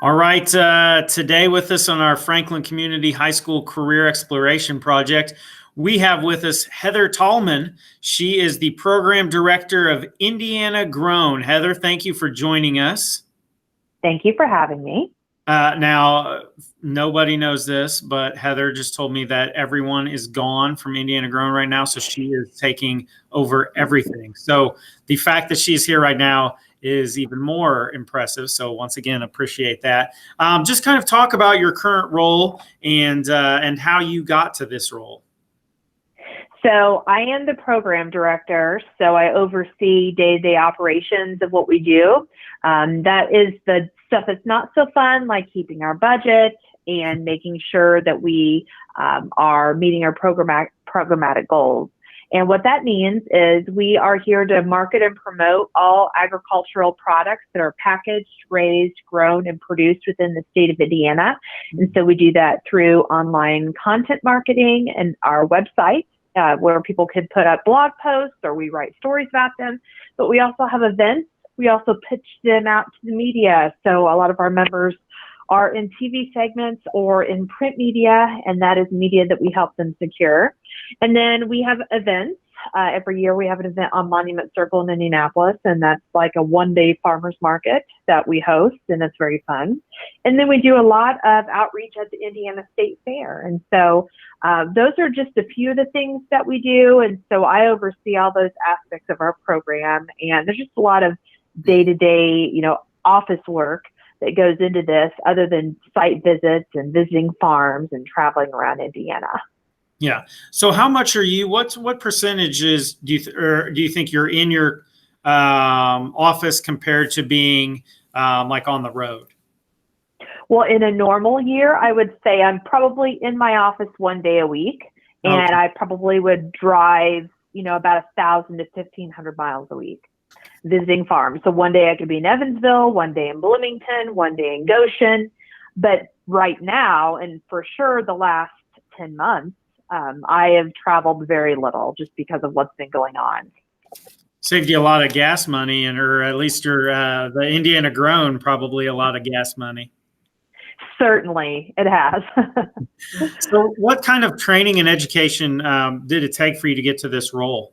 All right, today with us on our Franklin Community High School Career Exploration Project, we have with us Heather Tallman. She is the Program Director of Indiana Grown. Heather, thank you for joining us. Thank you for having me. Now, nobody knows this, but Heather just told me that everyone is gone from Indiana Grown right now, so she is taking over everything. So the fact that she's here right now is even more impressive. So once again, appreciate that. Just kind of talk about your current role and how you got to this role. So I am the program director, so I oversee day-to-day operations of what we do. That is the stuff that's not so fun, like keeping our budget and making sure that we are meeting our programmatic goals. And what that means is we are here to market and promote all agricultural products that are packaged, raised, grown, and produced within the state of Indiana. And so we do that through online content marketing and our website, where people can put up blog posts or we write stories about them. But we also have events. We also pitch them out to the media. So a lot of our members are in TV segments or in print media, and that is media that we help them secure. And then we have events. Every year we have an event on Monument Circle in Indianapolis, and that's like a one-day farmers market that we host, and it's very fun. And then we do a lot of outreach at the Indiana State Fair. And so those are just a few of the things that we do. And so I oversee all those aspects of our program, and there's just a lot of day-to-day, office work that goes into this other than site visits and visiting farms and traveling around Indiana. Yeah. So how much are you, what percentages do you think you're in your office compared to being like on the road? Well, in a normal year, I would say I'm probably in my office one day a week, and I probably would drive, about 1,000 to 1,500 miles a week visiting farms. So one day I could be in Evansville, one day in Bloomington, one day in Goshen. But right now, and for sure the last 10 months, I have traveled very little just because of what's been going on. Saved you a lot of gas money, or at least the Indiana Grown probably a lot of gas money. Certainly, it has. So what kind of training and education did it take for you to get to this role?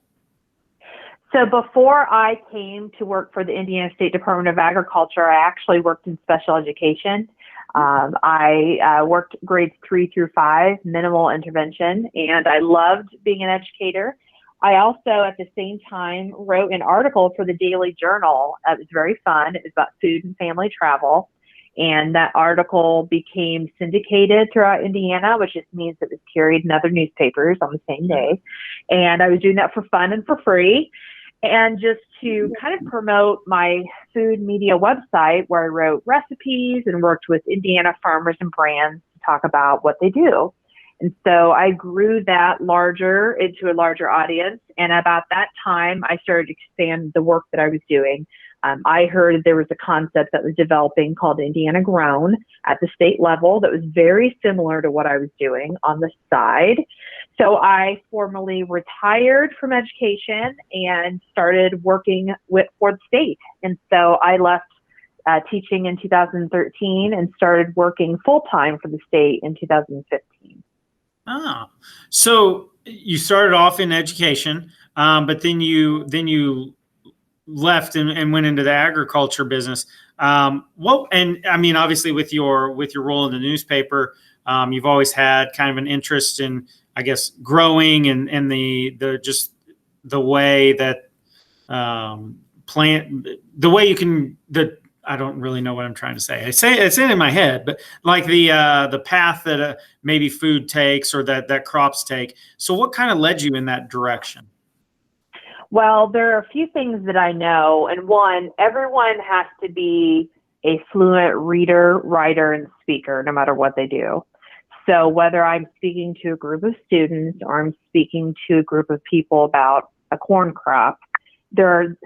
So before I came to work for the Indiana State Department of Agriculture, I actually worked in special education. I worked grades 3 through 5, minimal intervention, and I loved being an educator. I also, at the same time, wrote an article for the Daily Journal. It was very fun. It was about food and family travel. And that article became syndicated throughout Indiana, which just means that it was carried in other newspapers on the same day. And I was doing that for fun and for free. And just to kind of promote my food media website where I wrote recipes and worked with Indiana farmers and brands to talk about what they do. And so I grew that larger into a larger audience. And about that time, I started to expand the work that I was doing. I heard there was a concept that was developing called Indiana Grown at the state level that was very similar to what I was doing on the side. So I formally retired from education and started working for the state. And so I left teaching in 2013 and started working full-time for the state in 2015. Ah, so you started off in education, but then you left and went into the agriculture business. And I mean, obviously with your role in the newspaper, you've always had kind of an interest in, I guess, growing and the just the way that the way you can I don't really know what I'm trying to say. It's in my head, but like the path that maybe food takes or that crops take. So what kind of led you in that direction? Well, there are a few things that I know. And one, everyone has to be a fluent reader, writer, and speaker, no matter what they do. So whether I'm speaking to a group of students or I'm speaking to a group of people about a corn crop, there are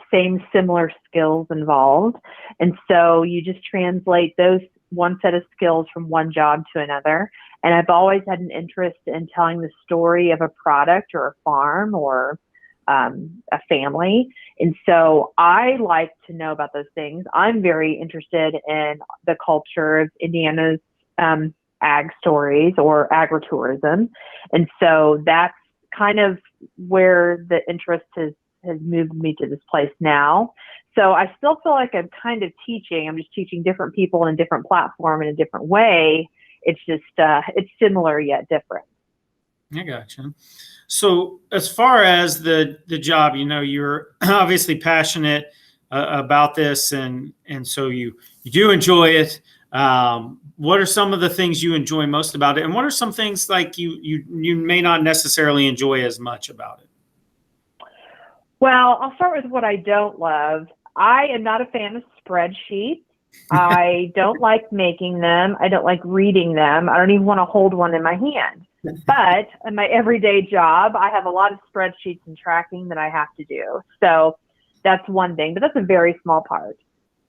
similar skills involved. And so you just translate those one set of skills from one job to another. And I've always had an interest in telling the story of a product or a farm or a family. And so I like to know about those things. I'm very interested in the culture of Indiana's ag stories or agritourism. And so that's kind of where the interest has moved me to this place now. So I still feel like I'm kind of teaching. I'm just teaching different people in a different platform in a different way. It's just, it's similar yet different. I gotcha. So as far as the job, you're obviously passionate about this, and so you do enjoy it. What are some of the things you enjoy most about it, and what are some things like you may not necessarily enjoy as much about it? Well, I'll start with what I don't love. I am not a fan of spreadsheets. I don't like making them. I don't like reading them. I don't even want to hold one in my hand. But in my everyday job, I have a lot of spreadsheets and tracking that I have to do. So that's one thing, but that's a very small part.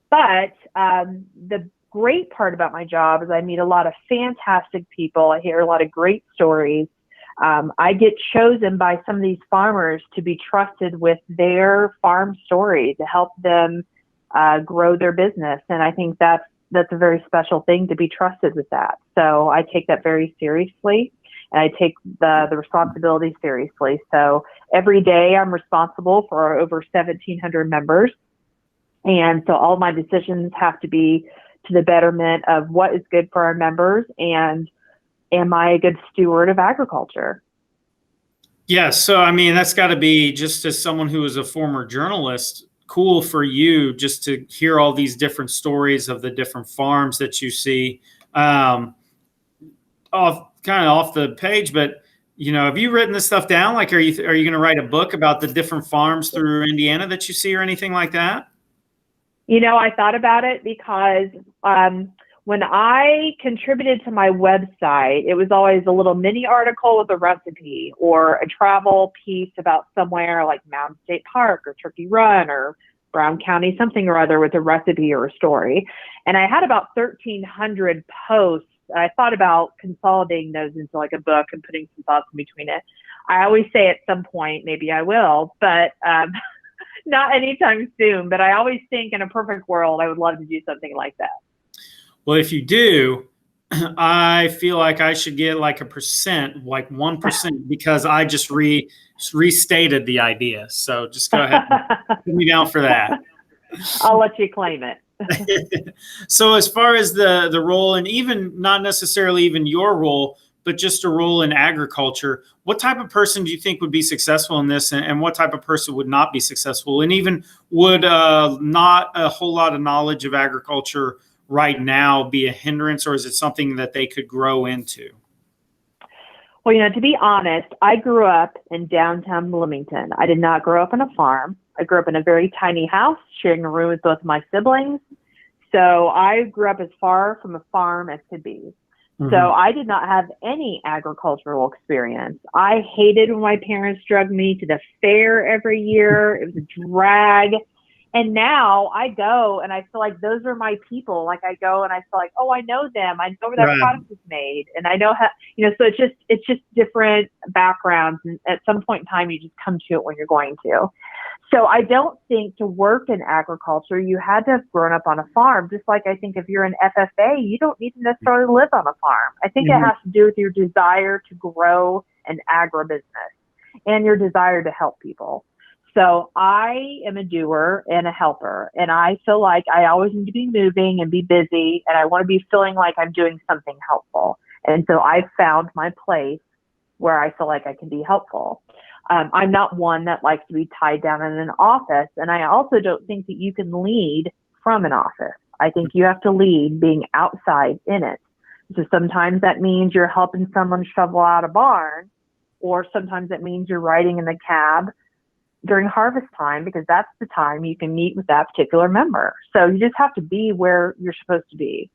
But the great part about my job is I meet a lot of fantastic people. I hear a lot of great stories. I get chosen by some of these farmers to be trusted with their farm story to help them grow their business. And I think that's a very special thing to be trusted with that. So I take that very seriously. And I take the responsibility seriously. So every day I'm responsible for over 1,700 members. And so all my decisions have to be to the betterment of what is good for our members, and am I a good steward of agriculture? Yeah. So, I mean, that's got to be, just as someone who is a former journalist, cool for you just to hear all these different stories of the different farms that you see. Off the page, but have you written this stuff down? Like, are you going to write a book about the different farms through Indiana that you see, or anything like that? I thought about it because when I contributed to my website, it was always a little mini article with a recipe or a travel piece about somewhere like Mountain State Park or Turkey Run or Brown County, something or other, with a recipe or a story. And I had about 1,300 posts. I thought about consolidating those into like a book and putting some thoughts in between it. I always say at some point, maybe I will, but not anytime soon. But I always think in a perfect world, I would love to do something like that. Well, if you do, I feel like I should get like a percent, like 1%, because I just restated the idea. So just go ahead and put me down for that. I'll let you claim it. So as far as the role, and even not necessarily even your role, but just a role in agriculture, what type of person do you think would be successful in this, and what type of person would not be successful? And even would not a whole lot of knowledge of agriculture right now be a hindrance, or is it something that they could grow into? Well, to be honest, I grew up in downtown Bloomington. I did not grow up on a farm. I grew up in a very tiny house, sharing a room with both my siblings. So I grew up as far from a farm as could be. Mm-hmm. So I did not have any agricultural experience. I hated when my parents dragged me to the fair every year. It was a drag. And now I go and I feel like those are my people. Like I go and I feel like, oh, I know them. I know where that product is made. And I know how, so it's just different backgrounds. And at some point in time, you just come to it when you're going to. So I don't think to work in agriculture, you had to have grown up on a farm. Just like I think if you're an FFA, you don't need to necessarily live on a farm. I think it has to do with your desire to grow an agribusiness and your desire to help people. So I am a doer and a helper, and I feel like I always need to be moving and be busy, and I want to be feeling like I'm doing something helpful. And so I've found my place where I feel like I can be helpful. I'm not one that likes to be tied down in an office, and I also don't think that you can lead from an office. I think you have to lead being outside in it. So sometimes that means you're helping someone shovel out a barn, or sometimes it means you're riding in the cab during harvest time, because that's the time you can meet with that particular member. So you just have to be where you're supposed to be.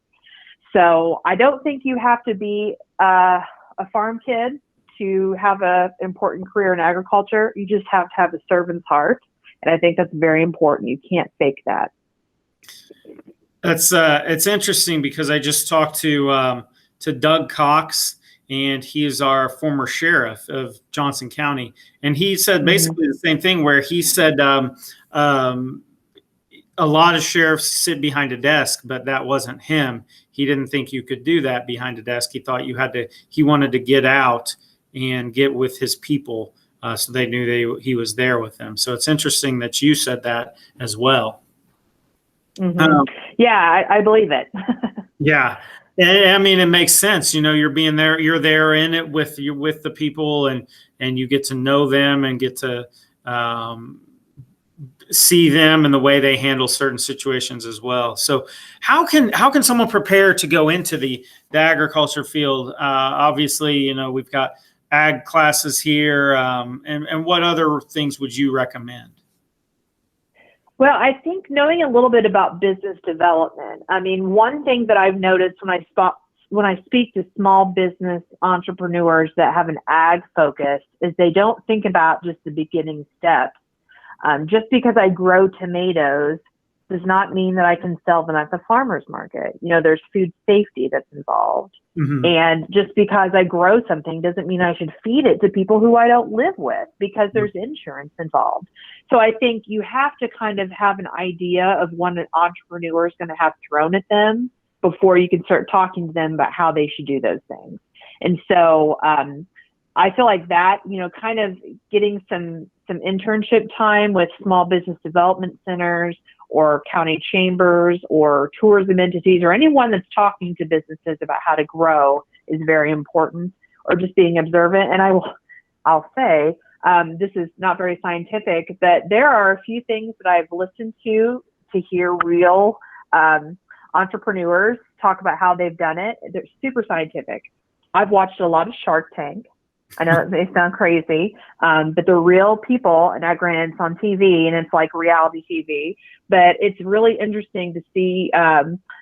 So I don't think you have to be a farm kid to have an important career in agriculture. You just have to have a servant's heart. And I think that's very important. You can't fake that. That's it's interesting because I just talked to Doug Cox, and he is our former sheriff of Johnson County. And he said basically the same thing, where he said a lot of sheriffs sit behind a desk, but that wasn't him. He didn't think you could do that behind a desk. He thought he wanted to get out and get with his people, so they knew he was there with them. So it's interesting that you said that as well. Yeah, I believe it. Yeah. And I mean, it makes sense. You're there in it with the people, and you get to know them and get to see them and the way they handle certain situations as well. So how can someone prepare to go into the agriculture field? Obviously, we've got ag classes here, and what other things would you recommend? Well, I think knowing a little bit about business development. I mean, one thing that I've noticed when I speak to small business entrepreneurs that have an ag focus is they don't think about just the beginning steps. Just because I grow tomatoes does not mean that I can sell them at the farmer's market. There's food safety that's involved. And just because I grow something doesn't mean I should feed it to people who I don't live with, because there's insurance involved. So I think you have to kind of have an idea of what an entrepreneur is going to have thrown at them before you can start talking to them about how they should do those things. And so I feel like that, kind of getting some internship time with small business development centers or county chambers or tourism entities or anyone that's talking to businesses about how to grow is very important, or just being observant. And I'll say, this is not very scientific, but there are a few things that I've listened to hear real entrepreneurs talk about how they've done it. They're super scientific. I've watched a lot of Shark Tank. I know it may sound crazy, but they're real people, and granted it's on TV and it's like reality TV, but it's really interesting to see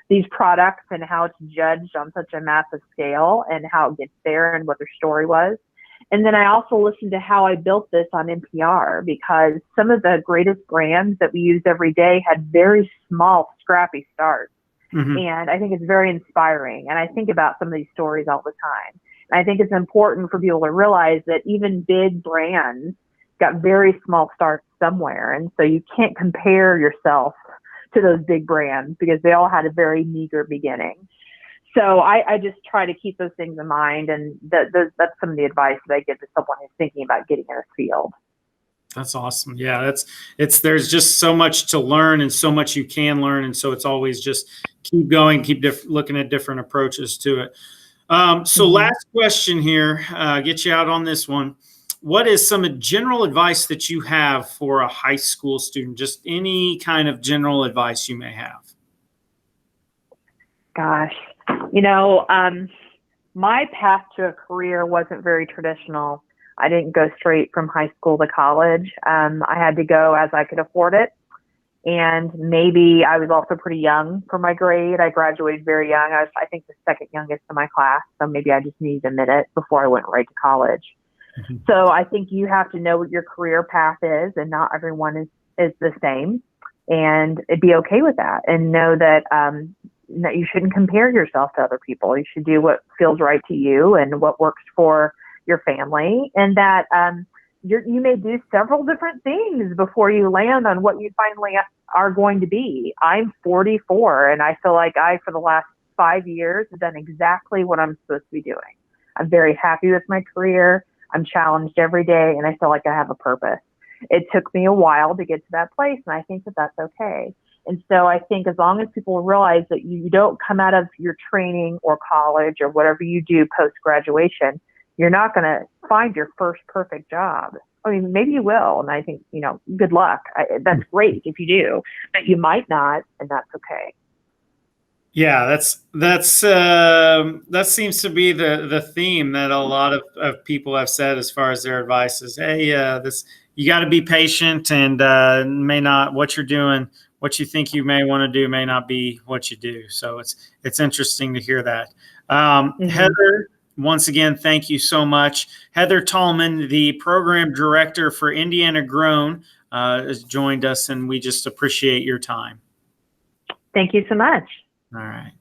these products and how it's judged on such a massive scale and how it gets there and what their story was. And then I also listened to how I built this on NPR, because some of the greatest brands that we use every day had very small, scrappy starts. And I think it's very inspiring. And I think about some of these stories all the time. I think it's important for people to realize that even big brands got very small starts somewhere. And so you can't compare yourself to those big brands because they all had a very meager beginning. So I just try to keep those things in mind. And that's some of the advice that I give to someone who's thinking about getting in this field. That's awesome. Yeah, there's just so much to learn and so much you can learn. And so it's always just keep going, keep looking at different approaches to it. So last question here, get you out on this one. What is some general advice that you have for a high school student? Just any kind of general advice you may have. Gosh, my path to a career wasn't very traditional. I didn't go straight from high school to college. I had to go as I could afford it. And maybe I was also pretty young for my grade. I graduated very young. I think the second youngest in my class. So maybe I just needed a minute before I went right to college. So I think you have to know what your career path is, and not everyone is the same, and be okay with that, and know that, that you shouldn't compare yourself to other people. You should do what feels right to you and what works for your family, and that, you may do several different things before you land on what you finally are going to be. I'm 44, and I feel like for the last 5 years, have done exactly what I'm supposed to be doing. I'm very happy with my career. I'm challenged every day, and I feel like I have a purpose. It took me a while to get to that place, and I think that that's okay. And so I think as long as people realize that you don't come out of your training or college or whatever you do post-graduation, you're not going to find your first perfect job. I mean, maybe you will, and I think, good luck. That's great if you do, but you might not, and that's okay. Yeah, that seems to be the theme that a lot of people have said as far as their advice is, hey, you got to be patient, and may not what you're doing, what you think you may want to do may not be what you do. So it's interesting to hear that. Heather, once again, thank you so much. Heather Tallman, the program director for Indiana Grown, has joined us, and we just appreciate your time. Thank you so much. All right.